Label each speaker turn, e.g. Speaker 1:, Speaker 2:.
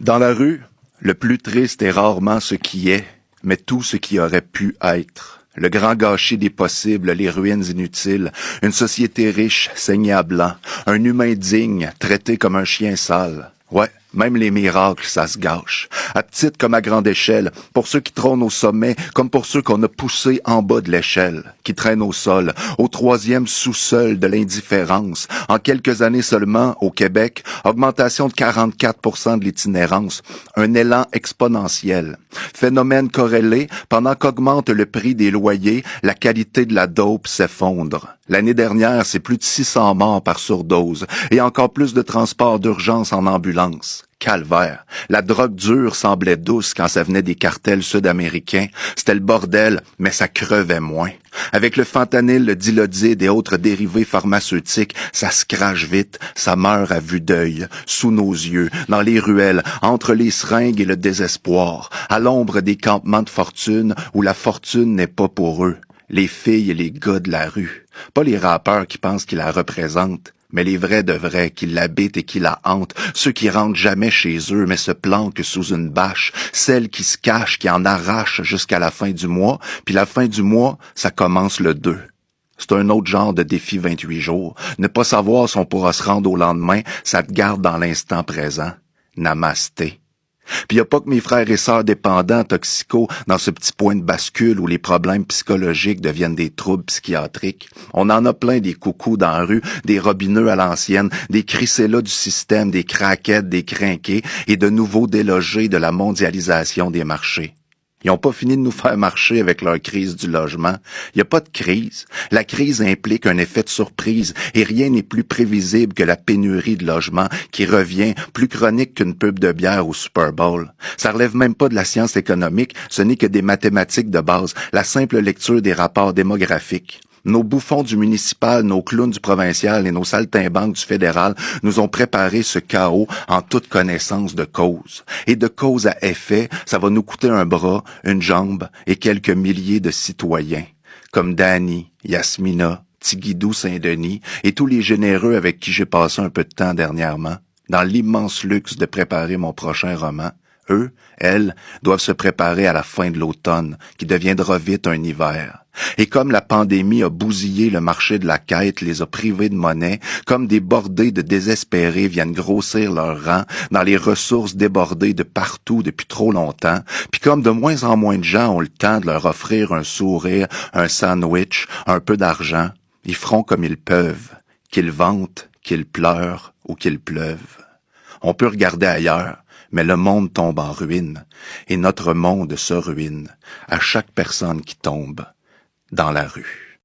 Speaker 1: Dans la rue, le plus triste est rarement ce qui est, mais tout ce qui aurait pu être. Le grand gâchis des possibles, les ruines inutiles, une société riche, saignée à blanc, un humain digne, traité comme un chien sale. Ouais, même les miracles, ça se gâche. À petite comme à grande échelle, pour ceux qui trônent au sommet, comme pour ceux qu'on a poussés en bas de l'échelle, qui traînent au sol, au troisième sous-sol de l'indifférence. En quelques années seulement, au Québec, augmentation de 44% de l'itinérance, un élan exponentiel. Phénomène corrélé, pendant qu'augmente le prix des loyers, la qualité de la dope s'effondre. L'année dernière, c'est plus de 600 morts par surdose et encore plus de transports d'urgence en ambulance. Calvaire. La drogue dure semblait douce quand ça venait des cartels sud-américains. C'était le bordel, mais ça crevait moins. Avec le fentanyl, le dilodide et autres dérivés pharmaceutiques, ça se crache vite, ça meurt à vue d'œil, sous nos yeux, dans les ruelles, entre les seringues et le désespoir, à l'ombre des campements de fortune où la fortune n'est pas pour eux. Les filles et les gars de la rue. Pas les rappeurs qui pensent qu'ils la représentent, mais les vrais de vrais qui l'habitent et qui la hantent, ceux qui rentrent jamais chez eux mais se planquent sous une bâche, celles qui se cachent, qui en arrachent jusqu'à la fin du mois, puis la fin du mois, ça commence le 2. C'est un autre genre de défi 28 jours. Ne pas savoir si on pourra se rendre au lendemain, ça te garde dans l'instant présent. Namasté. Puis y a pas que mes frères et sœurs dépendants, toxicos, dans ce petit point de bascule où les problèmes psychologiques deviennent des troubles psychiatriques. On en a plein des coucous dans la rue, des robineux à l'ancienne, des crissés-là du système, des craquettes, des crinqués et de nouveaux délogés de la mondialisation des marchés. Ils n'ont pas fini de nous faire marcher avec leur crise du logement. Il n'y a pas de crise. La crise implique un effet de surprise et rien n'est plus prévisible que la pénurie de logements qui revient plus chronique qu'une pub de bière au Super Bowl. Ça relève même pas de la science économique, ce n'est que des mathématiques de base, la simple lecture des rapports démographiques. Nos bouffons du municipal, nos clowns du provincial et nos saltimbanques du fédéral nous ont préparé ce chaos en toute connaissance de cause. Et de cause à effet, ça va nous coûter un bras, une jambe et quelques milliers de citoyens, comme Danny, Yasmina, Tigidou Saint-Denis et tous les généreux avec qui j'ai passé un peu de temps dernièrement, dans l'immense luxe de préparer mon prochain roman. Eux, elles, doivent se préparer à la fin de l'automne, qui deviendra vite un hiver. Et comme la pandémie a bousillé le marché de la quête, les a privés de monnaie, comme des bordées de désespérés viennent grossir leur rang dans les ressources débordées de partout depuis trop longtemps, puis comme de moins en moins de gens ont le temps de leur offrir un sourire, un sandwich, un peu d'argent, ils feront comme ils peuvent, qu'ils vantent, qu'ils pleurent ou qu'il pleuve. On peut regarder ailleurs, mais le monde tombe en ruine, et notre monde se ruine à chaque personne qui tombe dans la rue.